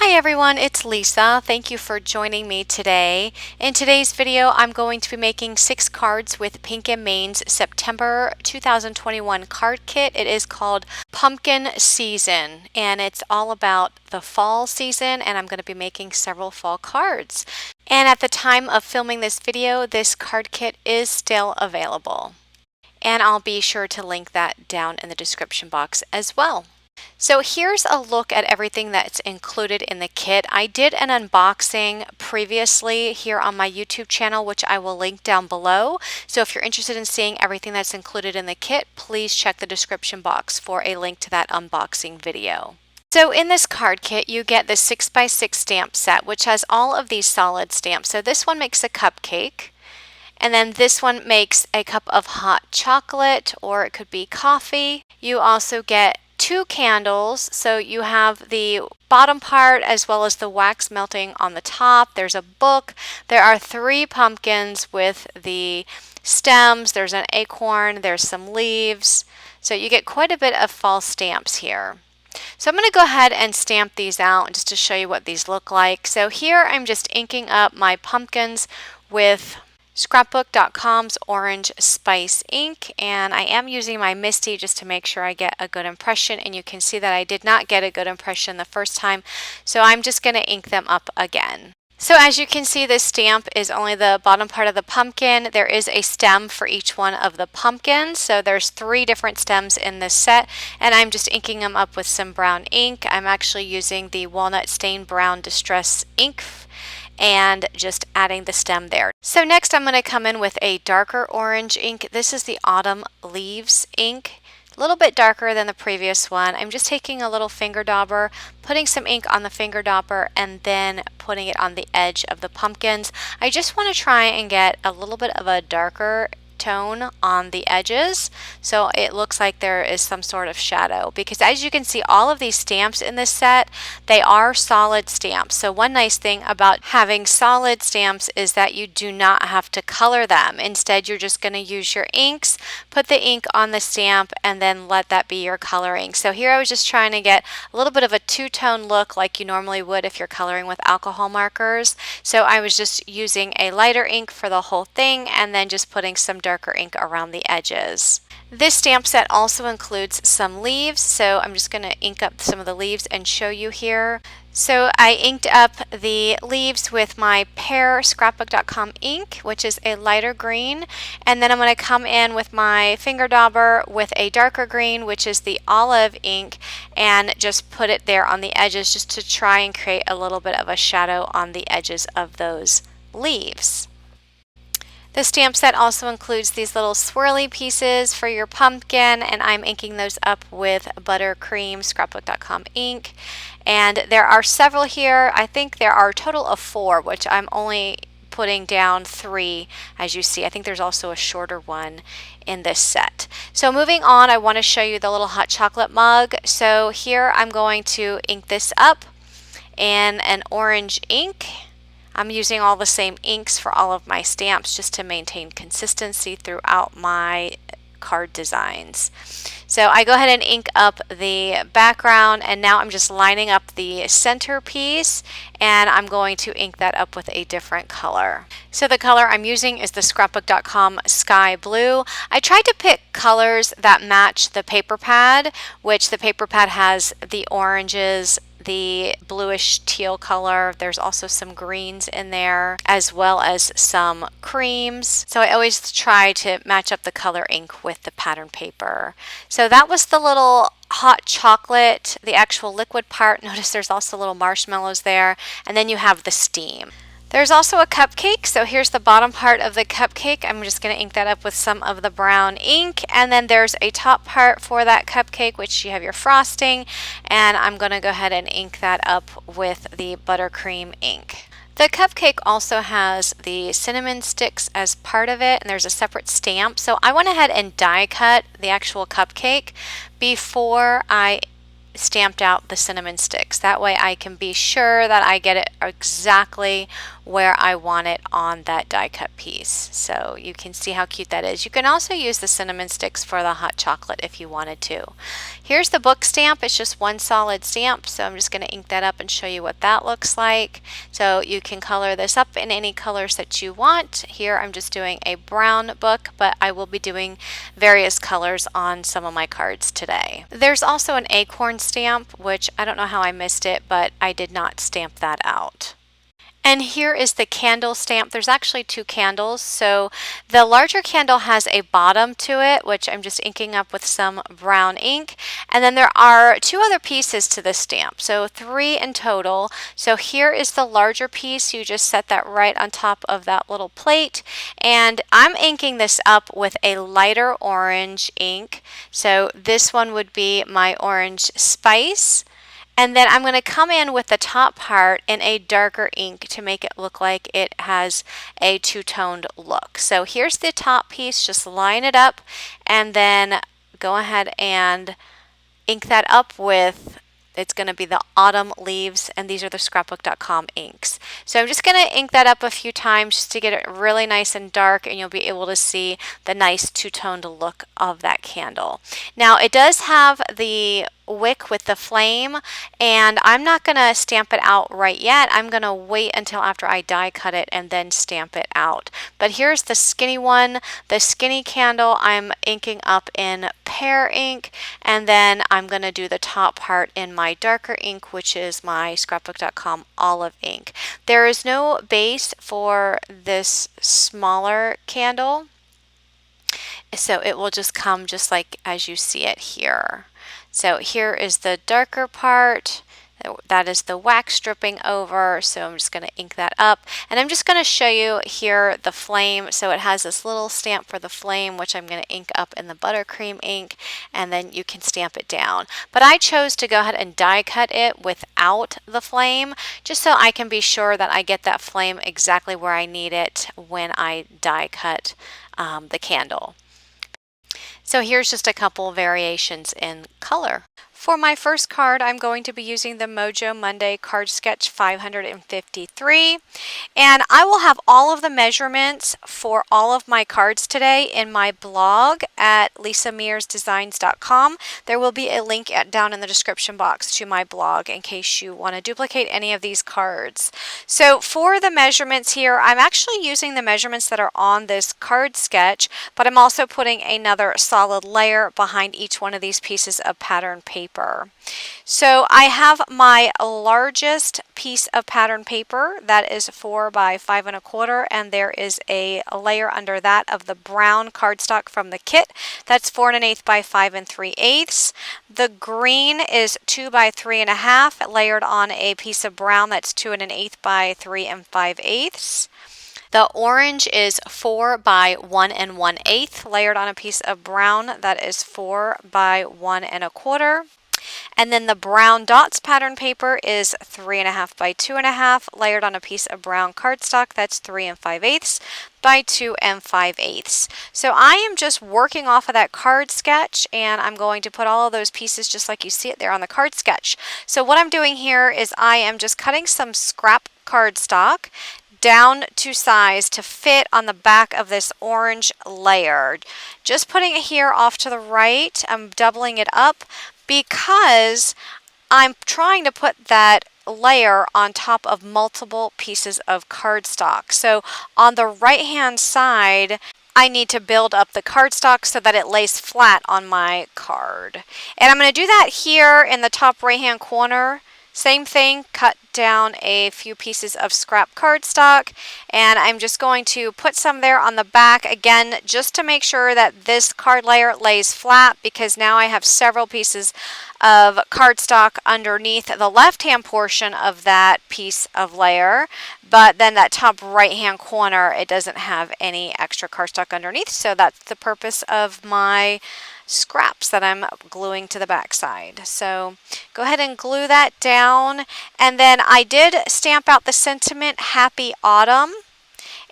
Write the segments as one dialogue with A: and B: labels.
A: Hi everyone, it's Lisa. Thank you for joining me today. In today's video, I'm going to be making 6 cards with Pink & Main's September 2021 card kit. It is called Pumpkin Season, and it's all about the fall season, and I'm going to be making several fall cards. And at the time of filming this video, this card kit is still available. And I'll be sure to link that down in the description box as well. So here's a look at everything that's included in the kit. I did an unboxing previously here on my YouTube channel, which I will link down below. So if you're interested in seeing everything that's included in the kit, please check the description box for a link to that unboxing video. So in this card kit, you get the 6x6 stamp set, which has all of these solid stamps. So this one makes a cupcake. And then this one makes a cup of hot chocolate, or it could be coffee. You also get 2 candles, so you have the bottom part as well as the wax melting on the top. There's a book. There are 3 pumpkins with the stems. There's an acorn. There's some leaves. So you get quite a bit of fall stamps here. So I'm going to go ahead and stamp these out just to show you what these look like. So here I'm just inking up my pumpkins with Scrapbook.com's Orange Spice ink, and I am using my Misti just to make sure I get a good impression, and you can see that I did not get a good impression the first time, so I'm just going to ink them up again. So as you can see, this stamp is only the bottom part of the pumpkin. There is a stem for each one of the pumpkins, so there's 3 different stems in this set, and I'm just inking them up with some brown ink. I'm actually using the Walnut Stain Brown Distress ink and just adding the stem there. So next I'm going to come in with a darker orange ink. This is the Autumn Leaves ink. A little bit darker than the previous one. I'm just taking a little finger dauber, putting some ink on the finger dauber, and then putting it on the edge of the pumpkins. I just want to try and get a little bit of a darker tone on the edges so it looks like there is some sort of shadow, because as you can see, all of these stamps in this set, they are solid stamps. So one nice thing about having solid stamps is that you do not have to color them. Instead, you're just going to use your inks, put the ink on the stamp, and then let that be your coloring. So here I was just trying to get a little bit of a two-tone look like you normally would if you're coloring with alcohol markers. So I was just using a lighter ink for the whole thing and then just putting some darker ink around the edges. This stamp set also includes some leaves, so I'm just going to ink up some of the leaves and show you here. So I inked up the leaves with my Pear Scrapbook.com ink, which is a lighter green, and then I'm going to come in with my finger dauber with a darker green, which is the olive ink, and just put it there on the edges just to try and create a little bit of a shadow on the edges of those leaves. The stamp set also includes these little swirly pieces for your pumpkin, and I'm inking those up with Buttercream Scrapbook.com ink. And there are several here. I think there are a total of 4, which I'm only putting down 3, as you see. I think there's also a shorter one in this set. So moving on, I want to show you the little hot chocolate mug. So here I'm going to ink this up in an orange ink. I'm using all the same inks for all of my stamps just to maintain consistency throughout my card designs. So I go ahead and ink up the background, and now I'm just lining up the centerpiece, and I'm going to ink that up with a different color. So the color I'm using is the Scrapbook.com Sky Blue. I tried to pick colors that match the paper pad, which the paper pad has the oranges, the bluish teal color. There's also some greens in there, as well as some creams. So I always try to match up the color ink with the pattern paper. So that was the little hot chocolate, the actual liquid part. Notice there's also little marshmallows there, and then you have the steam. There's also a cupcake, so here's the bottom part of the cupcake. I'm just going to ink that up with some of the brown ink, and then there's a top part for that cupcake, which you have your frosting, and I'm going to go ahead and ink that up with the buttercream ink. The cupcake also has the cinnamon sticks as part of it, and there's a separate stamp. So I went ahead and die cut the actual cupcake before I stamped out the cinnamon sticks. That way I can be sure that I get it exactly where I want it on that die cut piece. So you can see how cute that is. You can also use the cinnamon sticks for the hot chocolate if you wanted to. Here's the book stamp. It's just one solid stamp, so I'm just going to ink that up and show you what that looks like. So you can color this up in any colors that you want. Here I'm just doing a brown book, but I will be doing various colors on some of my cards today. There's also an acorn stamp, which I don't know how I missed it, but I did not stamp that out. And here is the candle stamp. There's actually two candles. So the larger candle has a bottom to it, which I'm just inking up with some brown ink. And then there are two other pieces to the stamp. So 3 in total. So here is the larger piece. You just set that right on top of that little plate. And I'm inking this up with a lighter orange ink. So this one would be my orange spice. And then I'm going to come in with the top part in a darker ink to make it look like it has a two-toned look. So here's the top piece, just line it up and then go ahead and ink that up with, it's going to be the autumn leaves, and these are the scrapbook.com inks. So I'm just going to ink that up a few times just to get it really nice and dark, and you'll be able to see the nice two-toned look of that candle. Now it does have the wick with the flame, and I'm not going to stamp it out right yet. I'm going to wait until after I die cut it and then stamp it out. But here's the skinny one, the skinny candle. I'm inking up in pear ink, and then I'm going to do the top part in my darker ink, which is my scrapbook.com olive ink. There is no base for this smaller candle, so it will just come just like as you see it here. So here is the darker part. That is the wax dripping over, so I'm just going to ink that up. And I'm just going to show you here the flame. So it has this little stamp for the flame, which I'm going to ink up in the buttercream ink, and then you can stamp it down. But I chose to go ahead and die cut it without the flame, just so I can be sure that I get that flame exactly where I need it when I die cut the candle. So here's just a couple variations in color. For my first card, I'm going to be using the Mojo Monday Card Sketch 553. And I will have all of the measurements for all of my cards today in my blog at lisamearsdesigns.com. There will be a link down in the description box to my blog in case you want to duplicate any of these cards. So for the measurements here, I'm actually using the measurements that are on this card sketch, but I'm also putting another solid layer behind each one of these pieces of pattern paper. So I have my largest piece of pattern paper that is 4 by 5 1/4, and there is a layer under that of the brown cardstock from the kit. That's 4 1/8 by 5 3/8. The green is 2 by 3 1/2, layered on a piece of brown that's 2 1/8 by 3 5/8. The orange is 4 by 1 1/8, layered on a piece of brown that is 4 by 1 1/4. And then the brown dots pattern paper is 3 1/2 by 2 1/2, layered on a piece of brown cardstock that's 3 5/8 by 2 5/8. So I am just working off of that card sketch, and I'm going to put all of those pieces just like you see it there on the card sketch. So what I'm doing here is I am just cutting some scrap cardstock down to size to fit on the back of this orange layer. Just putting it here off to the right. I'm doubling it up because I'm trying to put that layer on top of multiple pieces of cardstock. So on the right hand side, I need to build up the cardstock so that it lays flat on my card. And I'm going to do that here in the top right hand corner. Same thing, cut down a few pieces of scrap cardstock, and I'm just going to put some there on the back again just to make sure that this card layer lays flat, because now I have several pieces of cardstock underneath the left hand portion of that piece of layer, but then that top right hand corner, it doesn't have any extra cardstock underneath, so that's the purpose of my scraps that I'm gluing to the back side. So go ahead and glue that down, and then I did stamp out the sentiment Happy Autumn,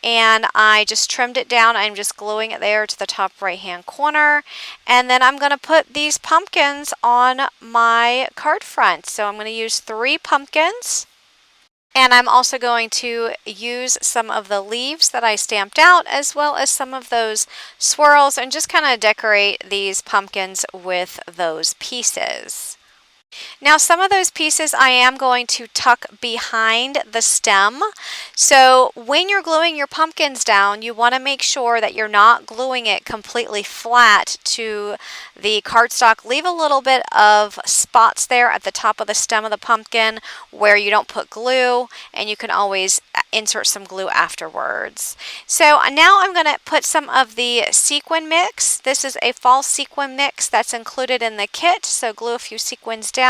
A: and I just trimmed it down. I'm just gluing it there to the top right hand corner, and then I'm going to put these pumpkins on my card front. So I'm going to use 3 pumpkins. And I'm also going to use some of the leaves that I stamped out, as well as some of those swirls, and just kind of decorate these pumpkins with those pieces. Now, some of those pieces I am going to tuck behind the stem. So when you're gluing your pumpkins down, you want to make sure that you're not gluing it completely flat to the cardstock. Leave a little bit of spots there at the top of the stem of the pumpkin where you don't put glue, and you can always insert some glue afterwards. So now I'm going to put some of the sequin mix. This is a fall sequin mix that's included in the kit, so glue a few sequins down,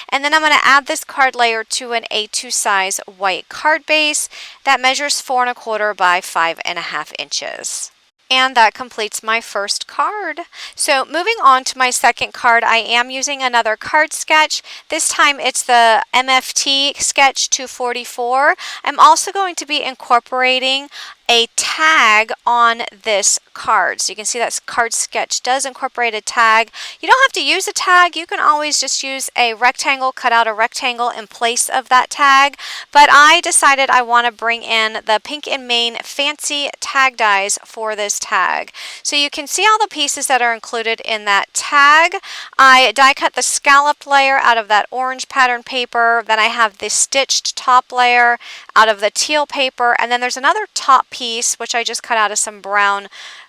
A: and then I'm going to add this card layer to an A2 size white card base that measures 4 1/4 by 5.5 inches. And that completes my first card. So moving on to my second card, I am using another card sketch. This time it's the MFT Sketch 244. I'm also going to be incorporating a tag on this card. So you can see that card sketch does incorporate a tag. You don't have to use a tag. You can always just use a rectangle, cut out a rectangle in place of that tag. But I decided I want to bring in the Pink and Main Fancy Tag Dies for this tag. So you can see all the pieces that are included in that tag. I die cut the scalloped layer out of that orange pattern paper. Then I have the stitched top layer out of the teal paper. And then there's another top piece, which I just cut out of some brown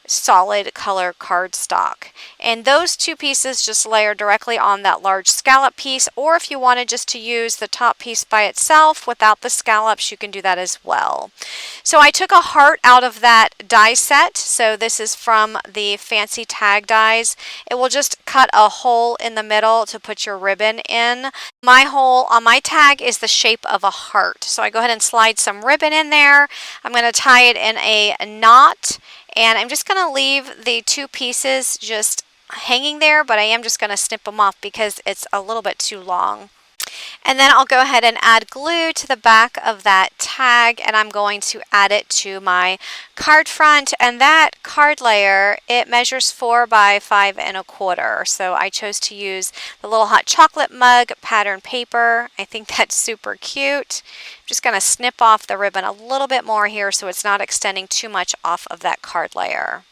A: solid color cardstock. And those 2 pieces just layer directly on that large scallop piece, or if you wanted just to use the top piece by itself without the scallops, you can do that as well. So I took a heart out of that die set. So this is from the Fancy Tag Dies. It will just cut a hole in the middle to put your ribbon in. My hole on my tag is the shape of a heart. So I go ahead and slide some ribbon in there. I'm going to tie it in a knot, and I'm just going to leave the 2 pieces just hanging there, but I am just going to snip them off because it's a little bit too long. And then I'll go ahead and add glue to the back of that tag, and I'm going to add it to my card front. And that card layer, it measures 4 by 5 1/4. So I chose to use the little hot chocolate mug pattern paper. I think that's super cute. I'm just going to snip off the ribbon a little bit more here so it's not extending too much off of that card layer.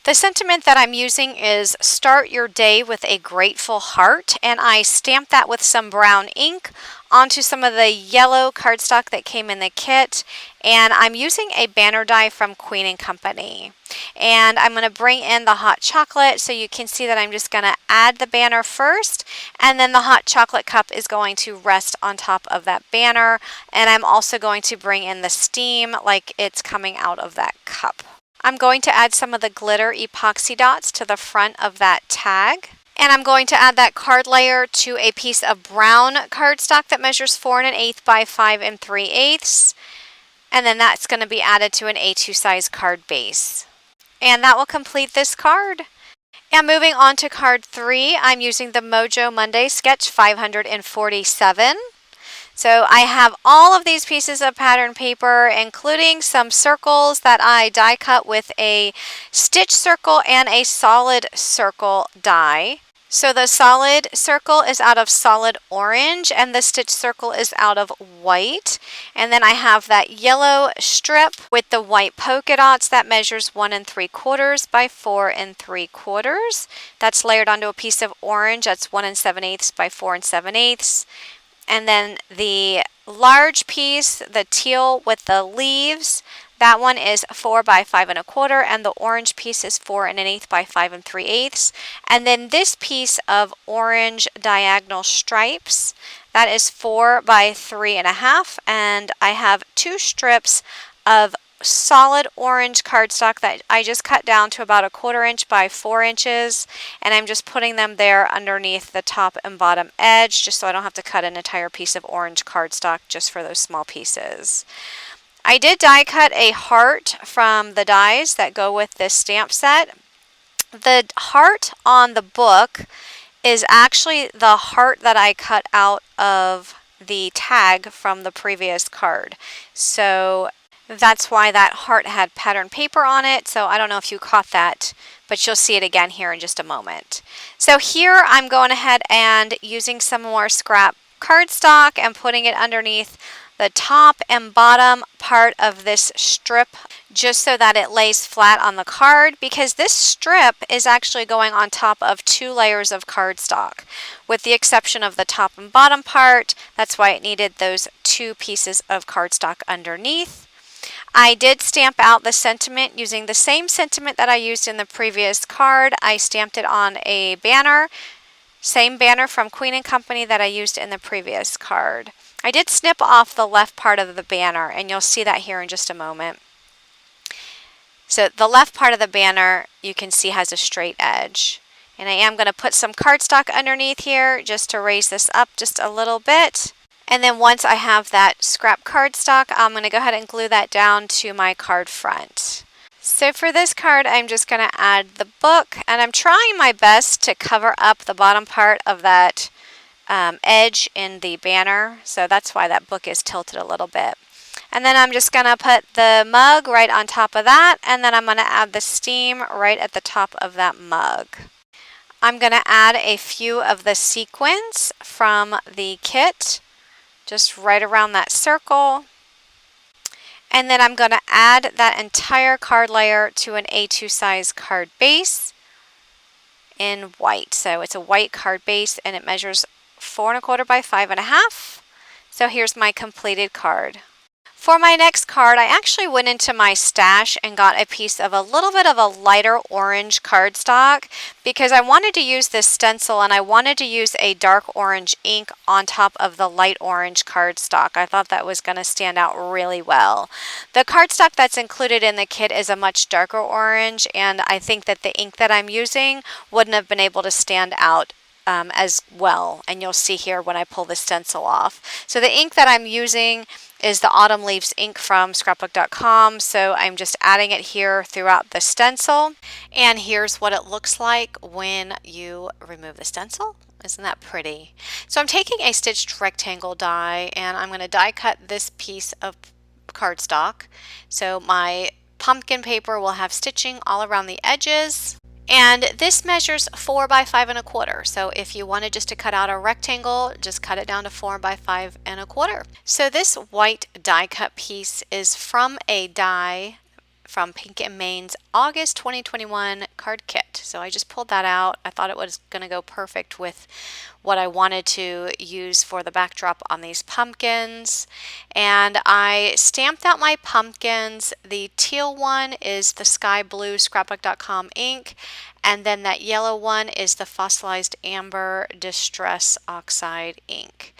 A: The sentiment that I'm using is start your day with a grateful heart, and I stamped that with some brown ink onto some of the yellow cardstock that came in the kit, and I'm using a banner die from Queen & Company. And I'm going to bring in the hot chocolate, so you can see that I'm just going to add the banner first, and then the hot chocolate cup is going to rest on top of that banner, and I'm also going to bring in the steam like it's coming out of that cup. I'm going to add some of the glitter epoxy dots to the front of that tag. And I'm going to add that card layer to a piece of brown cardstock that measures 4 1/8 by 5 3/8. And then that's going to be added to an A2 size card base. And that will complete this card. And moving on to card 3, I'm using the Mojo Monday Sketch 547. So I have all of these pieces of pattern paper, including some circles that I die cut with a stitch circle and a solid circle die. So the solid circle is out of solid orange and the stitch circle is out of white. And then I have that yellow strip with the white polka dots that measures 1 3/4 by 4 3/4. That's layered onto a piece of orange that's 1 7/8 by 4 7/8. And then the large piece, the teal with the leaves, that one is 4 by 5 1/4, and the orange piece is 4 1/8 by 5 3/8. And then this piece of orange diagonal stripes, that is 4 by 3 1/2, and I have 2 strips of solid orange cardstock that I just cut down to about 1/4 inch by 4 inches, and I'm just putting them there underneath the top and bottom edge just so I don't have to cut an entire piece of orange cardstock just for those small pieces. I did die cut a heart from the dies that go with this stamp set. The heart on the book is actually the heart that I cut out of the tag from the previous card. So That's why that heart had patterned paper on it, so I don't know if you caught that, but you'll see it again here in just a moment. So here I'm going ahead and using some more scrap cardstock and putting it underneath the top and bottom part of this strip just so that it lays flat on the card, because this strip is actually going on top of 2 layers of cardstock. With the exception of the top and bottom part, that's why it needed those 2 pieces of cardstock underneath. I did stamp out the sentiment using the same sentiment that I used in the previous card. I stamped it on a banner, same banner from Queen & Company that I used in the previous card. I did snip off the left part of the banner, and you'll see that here in just a moment. So the left part of the banner you can see has a straight edge. And I am going to put some cardstock underneath here just to raise this up just a little bit. And then once I have that scrap cardstock, I'm going to go ahead and glue that down to my card front. So for this card, I'm just going to add the book, and I'm trying my best to cover up the bottom part of that edge in the banner. So that's why that book is tilted a little bit. And then I'm just going to put the mug right on top of that, and then I'm going to add the steam right at the top of that mug. I'm going to add a few of the sequins from the kit, just right around that circle. And then I'm going to add that entire card layer to an A2 size card base in white. So it's a white card base, and it measures 4 1/4 by 5 1/2. So here's my completed card. For my next card, I actually went into my stash and got a piece of a little bit of a lighter orange cardstock because I wanted to use this stencil, and I wanted to use a dark orange ink on top of the light orange cardstock. I thought that was going to stand out really well. The cardstock that's included in the kit is a much darker orange, and I think that the ink that I'm using wouldn't have been able to stand out as well, and you'll see here when I pull the stencil off. So the ink that I'm using is the Autumn Leaves ink from scrapbook.com, so I'm just adding it here throughout the stencil. And here's what it looks like when you remove the stencil. Isn't that pretty? So I'm taking a stitched rectangle die, and I'm going to die cut this piece of cardstock. So my pumpkin paper will have stitching all around the edges. And this measures 4 by 5 1/4. So if you wanted just to cut out a rectangle, just cut it down to 4 by 5 1/4. So this white die cut piece is from a die from Pink & Main's August 2021 card kit. So I just pulled that out. I thought it was going to go perfect with what I wanted to use for the backdrop on these pumpkins. And I stamped out my pumpkins. The teal one is the Sky Blue scrapbook.com ink, and then that yellow one is the Fossilized Amber Distress Oxide ink.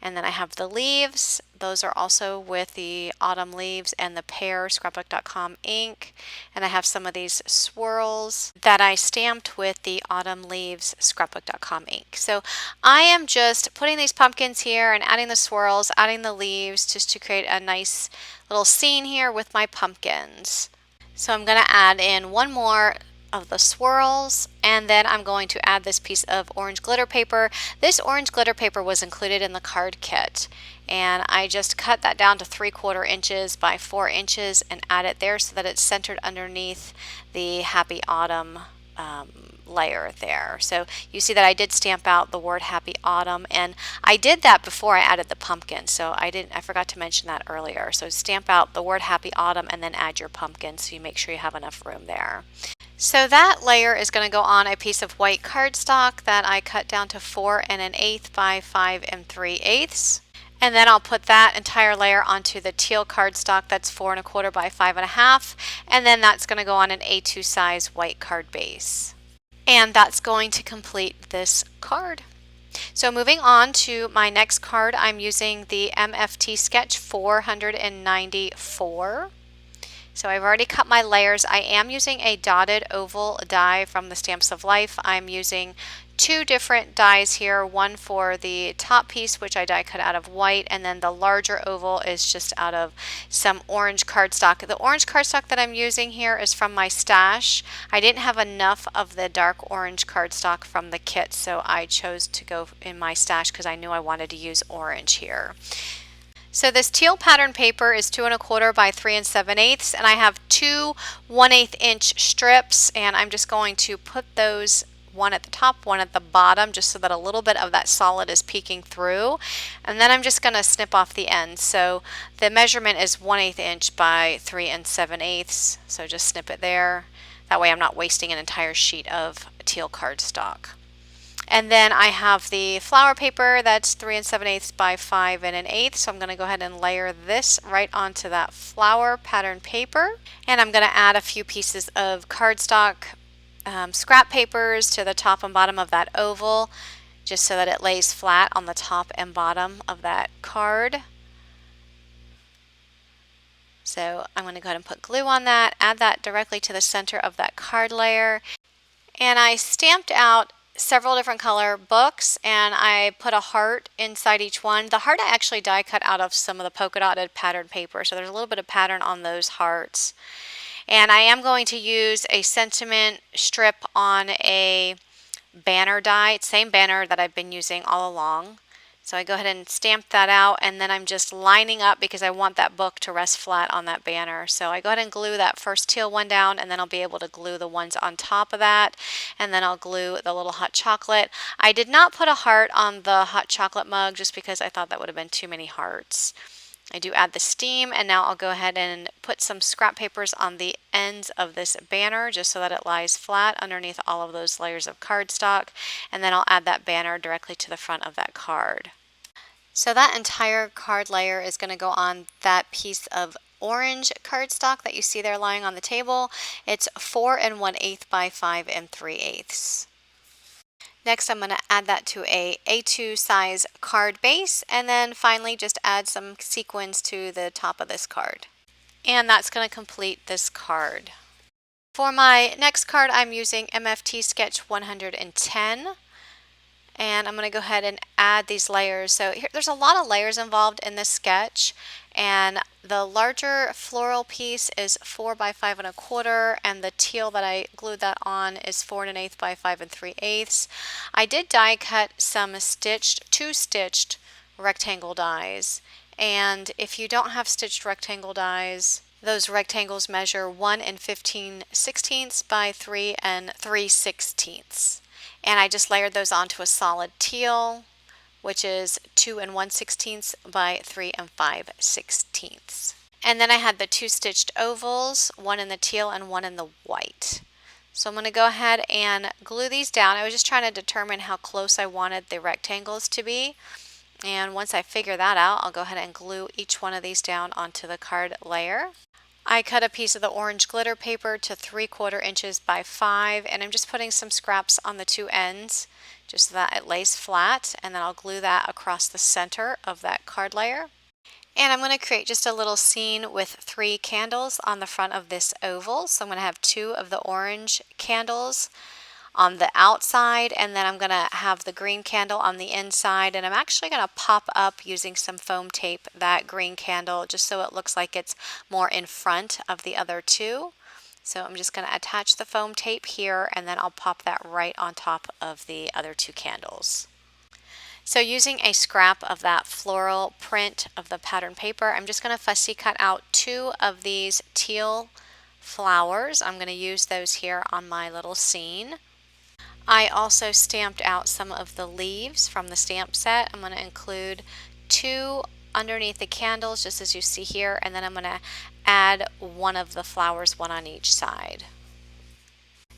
A: And then I have the leaves. Those are also with the Autumn Leaves and the Pear scrapbook.com ink. And I have some of these swirls that I stamped with the Autumn Leaves scrapbook.com ink. So I am just putting these pumpkins here and adding the swirls, adding the leaves just to create a nice little scene here with my pumpkins. So I'm going to add in one more of the swirls, and then I'm going to add this piece of orange glitter paper. This orange glitter paper was included in the card kit, and I just cut that down to 3/4 inches by 4 inches and add it there so that it's centered underneath the Happy Autumn layer there. So you see that I did stamp out the word Happy Autumn, and I did that before I added the pumpkin, so I forgot to mention that earlier. So stamp out the word Happy Autumn and then add your pumpkin so you make sure you have enough room there. So that layer is going to go on a piece of white cardstock that I cut down to 4 1/8 by 5 3/8. And then I'll put that entire layer onto the teal cardstock that's 4 1/4 by 5 1/2, and then that's going to go on an A2 size white card base. And that's going to complete this card. So moving on to my next card, I'm using the MFT Sketch 494. So I've already cut my layers. I am using a dotted oval die from the Stamps of Life. I'm using 2 different dies here, one for the top piece, which I die cut out of white, and then the larger oval is just out of some orange cardstock. The orange cardstock that I'm using here is from my stash. I didn't have enough of the dark orange cardstock from the kit, so I chose to go in my stash because I knew I wanted to use orange here. So this teal pattern paper is 2 1/4 by 3 7/8, and I have two 1/8 inch strips, and I'm just going to put those, one at the top, one at the bottom, just so that a little bit of that solid is peeking through. And then I'm just going to snip off the ends. So the measurement is 1/8 inch by 3 7/8, so just snip it there. That way I'm not wasting an entire sheet of teal cardstock. And then I have the flower paper that's 3 7/8 by 5 1/8. So I'm going to go ahead and layer this right onto that flower pattern paper. And I'm going to add a few pieces of cardstock scrap papers to the top and bottom of that oval, just so that it lays flat on the top and bottom of that card. So I'm going to go ahead and put glue on that, add that directly to the center of that card layer. And I stamped out several different color books, and I put a heart inside each one. The heart I actually die cut out of some of the polka dotted pattern paper, so there's a little bit of pattern on those hearts. And I am going to use a sentiment strip on a banner die, same banner that I've been using all along. So I go ahead and stamp that out, and then I'm just lining up because I want that book to rest flat on that banner. So I go ahead and glue that first teal one down, and then I'll be able to glue the ones on top of that, and then I'll glue the little hot chocolate. I did not put a heart on the hot chocolate mug just because I thought that would have been too many hearts. I do add the steam, and now I'll go ahead and put some scrap papers on the ends of this banner just so that it lies flat underneath all of those layers of cardstock, and then I'll add that banner directly to the front of that card. So that entire card layer is going to go on that piece of orange cardstock that you see there lying on the table. It's 4 1/8 by 5 3/8. Next, I'm going to add that to a A2 size card base, and then finally just add some sequins to the top of this card. And that's going to complete this card. For my next card, I'm using MFT Sketch 110. And I'm going to go ahead and add these layers. So there's a lot of layers involved in this sketch, and the larger floral piece is 4 by 5 1/4, and the teal that I glued that on is 4 1/8 by 5 3/8. I did die cut some two stitched rectangle dies, and if you don't have stitched rectangle dies, those rectangles measure 1 15/16 by 3 3/16. And I just layered those onto a solid teal, which is 2 1/16 by 3 5/16. And then I had the two stitched ovals, one in the teal and one in the white. So I'm going to go ahead and glue these down. I was just trying to determine how close I wanted the rectangles to be. And once I figure that out, I'll go ahead and glue each one of these down onto the card layer. I cut a piece of the orange glitter paper to 3/4 inches by 5, and I'm just putting some scraps on the two ends just so that it lays flat, and then I'll glue that across the center of that card layer. And I'm going to create just a little scene with 3 candles on the front of this oval. So I'm going to have 2 of the orange candles on the outside, and then I'm going to have the green candle on the inside, and I'm actually going to pop up using some foam tape that green candle just so it looks like it's more in front of the other 2. So I'm just going to attach the foam tape here, and then I'll pop that right on top of the other 2 candles. So using a scrap of that floral print of the pattern paper, I'm just going to fussy cut out 2 of these teal flowers. I'm going to use those here on my little scene. I also stamped out some of the leaves from the stamp set. I'm going to include 2 underneath the candles, just as you see here, and then I'm going to add one of the flowers, one on each side.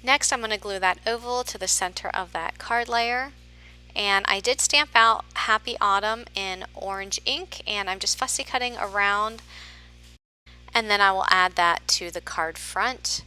A: Next, I'm going to glue that oval to the center of that card layer. And I did stamp out Happy Autumn in orange ink, and I'm just fussy cutting around, and then I will add that to the card front.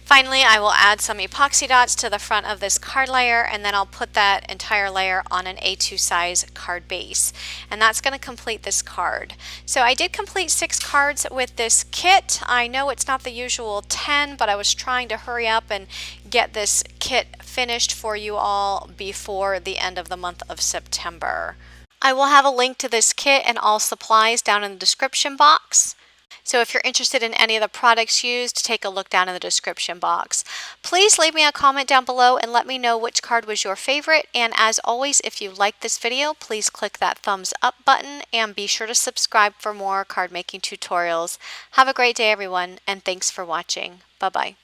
A: Finally, I will add some epoxy dots to the front of this card layer, and then I'll put that entire layer on an A2 size card base. And that's going to complete this card. So I did complete 6 cards with this kit. I know it's not the usual 10, but I was trying to hurry up and get this kit finished for you all before the end of the month of September. I will have a link to this kit and all supplies down in the description box. So if you're interested in any of the products used, take a look down in the description box. Please leave me a comment down below and let me know which card was your favorite. And as always, if you liked this video, please click that thumbs up button and be sure to subscribe for more card making tutorials. Have a great day, everyone, and thanks for watching. Bye-bye.